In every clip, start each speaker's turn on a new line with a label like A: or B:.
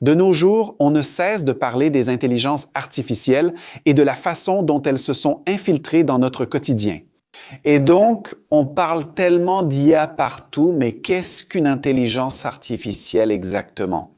A: De nos jours, on ne cesse de parler des intelligences artificielles et de la façon dont elles se sont infiltrées dans notre quotidien. Et donc, on parle tellement d'IA partout, mais qu'est-ce qu'une intelligence artificielle exactement?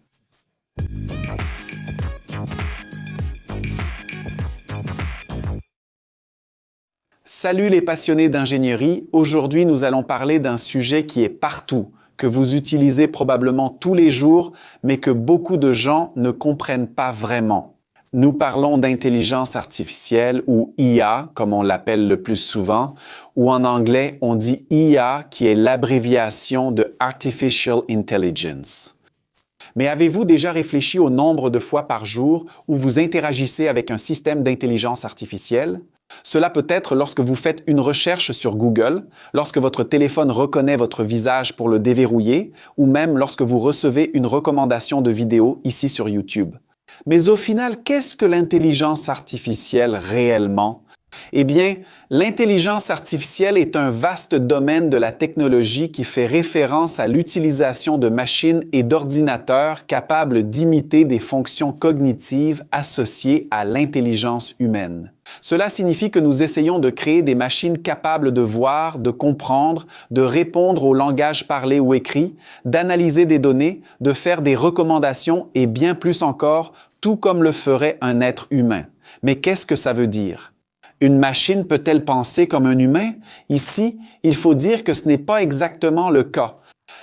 A: Salut les passionnés d'ingénierie, aujourd'hui nous allons parler d'un sujet qui est partout, que vous utilisez probablement tous les jours, mais que beaucoup de gens ne comprennent pas vraiment. Nous parlons d'intelligence artificielle ou IA, comme on l'appelle le plus souvent, ou en anglais on dit IA qui est l'abréviation de Artificial Intelligence. Mais avez-vous déjà réfléchi au nombre de fois par jour où vous interagissez avec un système d'intelligence artificielle? Cela peut être lorsque vous faites une recherche sur Google, lorsque votre téléphone reconnaît votre visage pour le déverrouiller, ou même lorsque vous recevez une recommandation de vidéo ici sur YouTube. Mais au final, qu'est-ce que l'intelligence artificielle réellement? Eh bien, l'intelligence artificielle est un vaste domaine de la technologie qui fait référence à l'utilisation de machines et d'ordinateurs capables d'imiter des fonctions cognitives associées à l'intelligence humaine. Cela signifie que nous essayons de créer des machines capables de voir, de comprendre, de répondre au langage parlé ou écrit, d'analyser des données, de faire des recommandations et bien plus encore, tout comme le ferait un être humain. Mais qu'est-ce que ça veut dire? Une machine peut-elle penser comme un humain? Ici, il faut dire que ce n'est pas exactement le cas.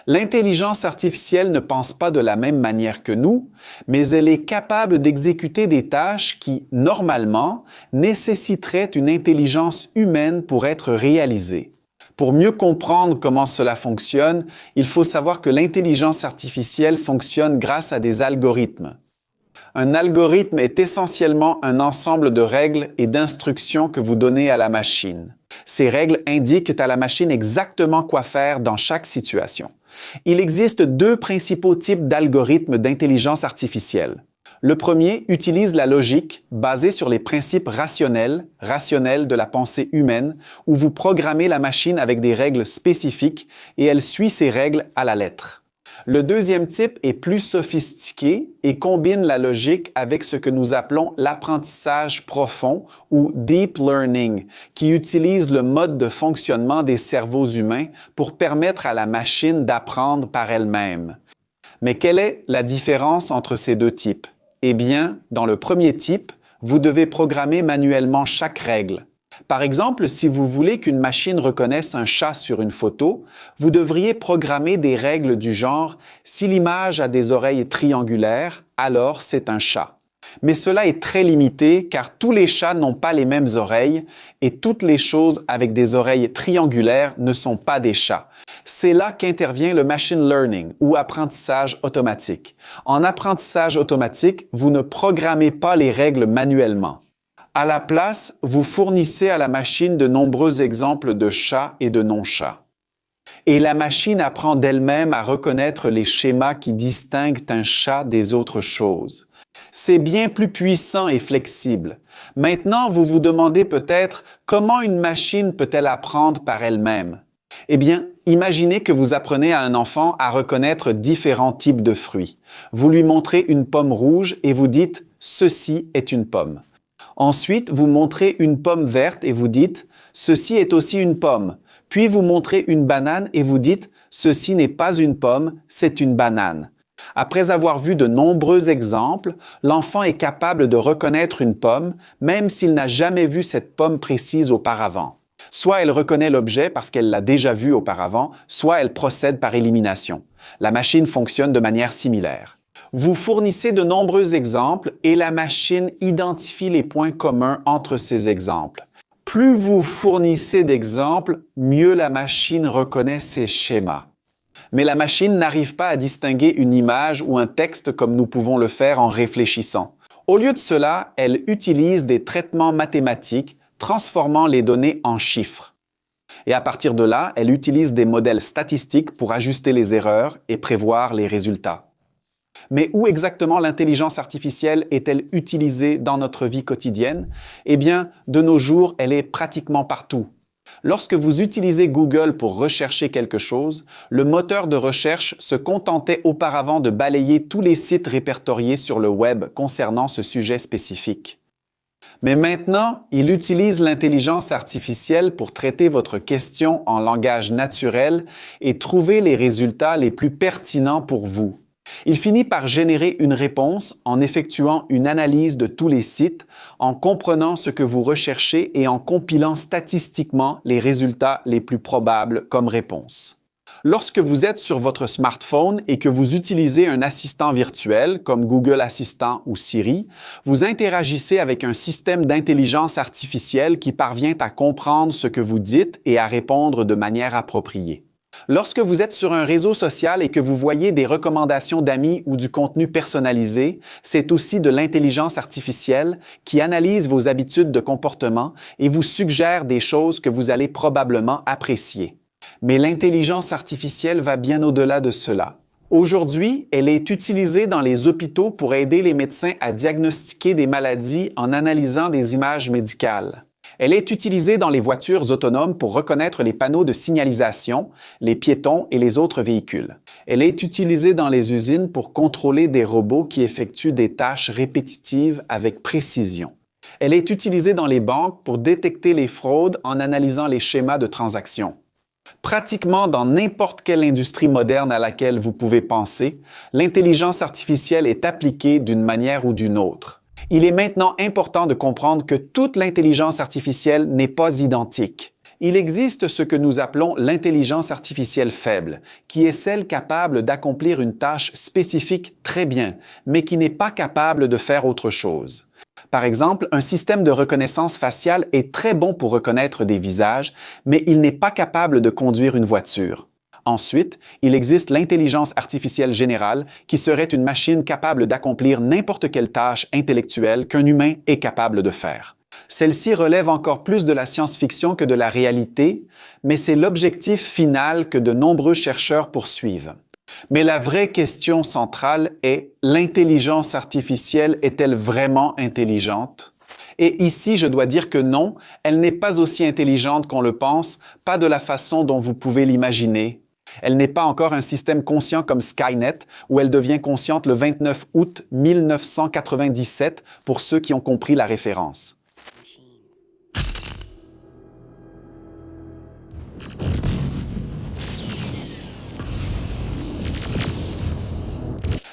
A: L'intelligence artificielle ne pense pas de la même manière que nous, mais elle est capable d'exécuter des tâches qui, normalement, nécessiteraient une intelligence humaine pour être réalisées. Pour mieux comprendre comment cela fonctionne, il faut savoir que l'intelligence artificielle fonctionne grâce à des algorithmes. Un algorithme est essentiellement un ensemble de règles et d'instructions que vous donnez à la machine. Ces règles indiquent à la machine exactement quoi faire dans chaque situation. Il existe deux principaux types d'algorithmes d'intelligence artificielle. Le premier utilise la logique basée sur les principes rationnels de la pensée humaine, où vous programmez la machine avec des règles spécifiques et elle suit ces règles à la lettre. Le deuxième type est plus sophistiqué et combine la logique avec ce que nous appelons l'apprentissage profond ou deep learning, qui utilise le mode de fonctionnement des cerveaux humains pour permettre à la machine d'apprendre par elle-même. Mais quelle est la différence entre ces deux types? Eh bien, dans le premier type, vous devez programmer manuellement chaque règle. Par exemple, si vous voulez qu'une machine reconnaisse un chat sur une photo, vous devriez programmer des règles du genre « si l'image a des oreilles triangulaires, alors c'est un chat ». Mais cela est très limité car tous les chats n'ont pas les mêmes oreilles et toutes les choses avec des oreilles triangulaires ne sont pas des chats. C'est là qu'intervient le machine learning ou apprentissage automatique. En apprentissage automatique, vous ne programmez pas les règles manuellement. À la place, vous fournissez à la machine de nombreux exemples de chats et de non-chats. Et la machine apprend d'elle-même à reconnaître les schémas qui distinguent un chat des autres choses. C'est bien plus puissant et flexible. Maintenant, vous vous demandez peut-être comment une machine peut-elle apprendre par elle-même? Eh bien, imaginez que vous apprenez à un enfant à reconnaître différents types de fruits. Vous lui montrez une pomme rouge et vous dites « ceci est une pomme ». Ensuite, vous montrez une pomme verte et vous dites « ceci est aussi une pomme ». Puis vous montrez une banane et vous dites « ceci n'est pas une pomme, c'est une banane ». Après avoir vu de nombreux exemples, l'enfant est capable de reconnaître une pomme, même s'il n'a jamais vu cette pomme précise auparavant. Soit elle reconnaît l'objet parce qu'elle l'a déjà vu auparavant, soit elle procède par élimination. La machine fonctionne de manière similaire. Vous fournissez de nombreux exemples et la machine identifie les points communs entre ces exemples. Plus vous fournissez d'exemples, mieux la machine reconnaît ces schémas. Mais la machine n'arrive pas à distinguer une image ou un texte comme nous pouvons le faire en réfléchissant. Au lieu de cela, elle utilise des traitements mathématiques transformant les données en chiffres. Et à partir de là, elle utilise des modèles statistiques pour ajuster les erreurs et prévoir les résultats. Mais où exactement l'intelligence artificielle est-elle utilisée dans notre vie quotidienne? Eh bien, de nos jours, elle est pratiquement partout. Lorsque vous utilisez Google pour rechercher quelque chose, le moteur de recherche se contentait auparavant de balayer tous les sites répertoriés sur le web concernant ce sujet spécifique. Mais maintenant, il utilise l'intelligence artificielle pour traiter votre question en langage naturel et trouver les résultats les plus pertinents pour vous. Il finit par générer une réponse en effectuant une analyse de tous les sites, en comprenant ce que vous recherchez et en compilant statistiquement les résultats les plus probables comme réponse. Lorsque vous êtes sur votre smartphone et que vous utilisez un assistant virtuel comme Google Assistant ou Siri, vous interagissez avec un système d'intelligence artificielle qui parvient à comprendre ce que vous dites et à répondre de manière appropriée. Lorsque vous êtes sur un réseau social et que vous voyez des recommandations d'amis ou du contenu personnalisé, c'est aussi de l'intelligence artificielle qui analyse vos habitudes de comportement et vous suggère des choses que vous allez probablement apprécier. Mais l'intelligence artificielle va bien au-delà de cela. Aujourd'hui, elle est utilisée dans les hôpitaux pour aider les médecins à diagnostiquer des maladies en analysant des images médicales. Elle est utilisée dans les voitures autonomes pour reconnaître les panneaux de signalisation, les piétons et les autres véhicules. Elle est utilisée dans les usines pour contrôler des robots qui effectuent des tâches répétitives avec précision. Elle est utilisée dans les banques pour détecter les fraudes en analysant les schémas de transactions. Pratiquement dans n'importe quelle industrie moderne à laquelle vous pouvez penser, l'intelligence artificielle est appliquée d'une manière ou d'une autre. Il est maintenant important de comprendre que toute l'intelligence artificielle n'est pas identique. Il existe ce que nous appelons l'intelligence artificielle faible, qui est celle capable d'accomplir une tâche spécifique très bien, mais qui n'est pas capable de faire autre chose. Par exemple, un système de reconnaissance faciale est très bon pour reconnaître des visages, mais il n'est pas capable de conduire une voiture. Ensuite, il existe l'intelligence artificielle générale qui serait une machine capable d'accomplir n'importe quelle tâche intellectuelle qu'un humain est capable de faire. Celle-ci relève encore plus de la science-fiction que de la réalité, mais c'est l'objectif final que de nombreux chercheurs poursuivent. Mais la vraie question centrale est, l'intelligence artificielle est-elle vraiment intelligente? Et ici, je dois dire que non, elle n'est pas aussi intelligente qu'on le pense, pas de la façon dont vous pouvez l'imaginer. Elle n'est pas encore un système conscient comme Skynet, où elle devient consciente le 29 août 1997 pour ceux qui ont compris la référence.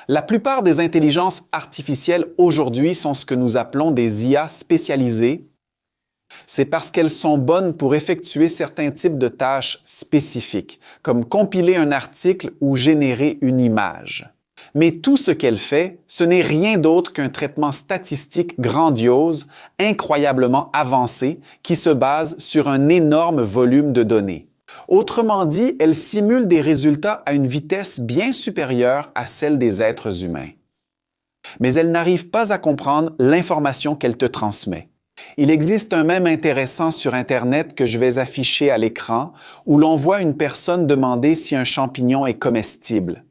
A: La plupart des intelligences artificielles aujourd'hui sont ce que nous appelons des IA spécialisées. C'est parce qu'elles sont bonnes pour effectuer certains types de tâches spécifiques, comme compiler un article ou générer une image. Mais tout ce qu'elle fait, ce n'est rien d'autre qu'un traitement statistique grandiose, incroyablement avancé, qui se base sur un énorme volume de données. Autrement dit, elle simule des résultats à une vitesse bien supérieure à celle des êtres humains. Mais elle n'arrive pas à comprendre l'information qu'elle te transmet. Il existe un mème intéressant sur Internet que je vais afficher à l'écran où l'on voit une personne demander si un champignon est comestible.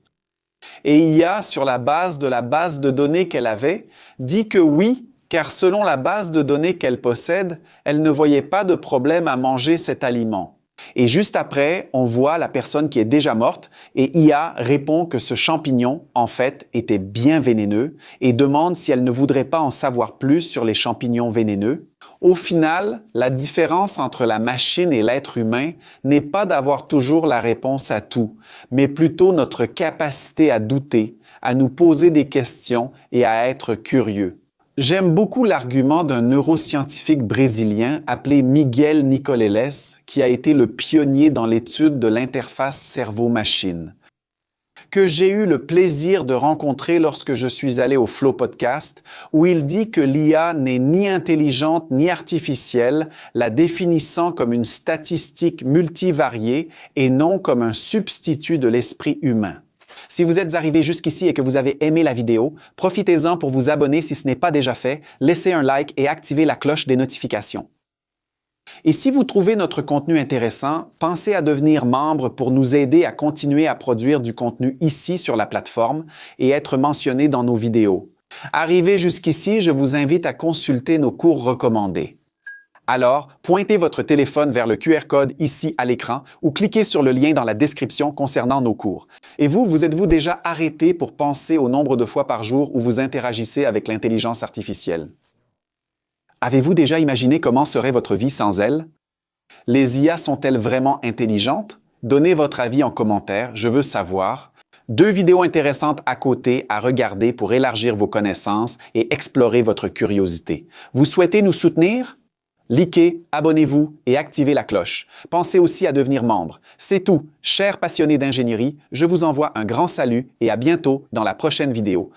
A: Et IA, sur la base de données qu'elle avait, dit que oui, car selon la base de données qu'elle possède, elle ne voyait pas de problème à manger cet aliment. Et juste après, on voit la personne qui est déjà morte et IA répond que ce champignon, en fait, était bien vénéneux et demande si elle ne voudrait pas en savoir plus sur les champignons vénéneux. Au final, la différence entre la machine et l'être humain n'est pas d'avoir toujours la réponse à tout, mais plutôt notre capacité à douter, à nous poser des questions et à être curieux. J'aime beaucoup l'argument d'un neuroscientifique brésilien appelé Miguel Nicoleles, qui a été le pionnier dans l'étude de l'interface cerveau-machine, que j'ai eu le plaisir de rencontrer lorsque je suis allé au Flow Podcast, où il dit que l'IA n'est ni intelligente ni artificielle, la définissant comme une statistique multivariée et non comme un substitut de l'esprit humain. Si vous êtes arrivé jusqu'ici et que vous avez aimé la vidéo, profitez-en pour vous abonner si ce n'est pas déjà fait, laissez un like et activez la cloche des notifications. Et si vous trouvez notre contenu intéressant, pensez à devenir membre pour nous aider à continuer à produire du contenu ici sur la plateforme et être mentionné dans nos vidéos. Arrivé jusqu'ici, je vous invite à consulter nos cours recommandés. Alors, pointez votre téléphone vers le QR code ici à l'écran ou cliquez sur le lien dans la description concernant nos cours. Et vous êtes-vous déjà arrêté pour penser au nombre de fois par jour où vous interagissez avec l'intelligence artificielle? Avez-vous déjà imaginé comment serait votre vie sans elle? Les IA sont-elles vraiment intelligentes? Donnez votre avis en commentaire, je veux savoir. 2 vidéos intéressantes à côté à regarder pour élargir vos connaissances et explorer votre curiosité. Vous souhaitez nous soutenir? Likez, abonnez-vous et activez la cloche. Pensez aussi à devenir membre. C'est tout, chers passionnés d'ingénierie, je vous envoie un grand salut et à bientôt dans la prochaine vidéo.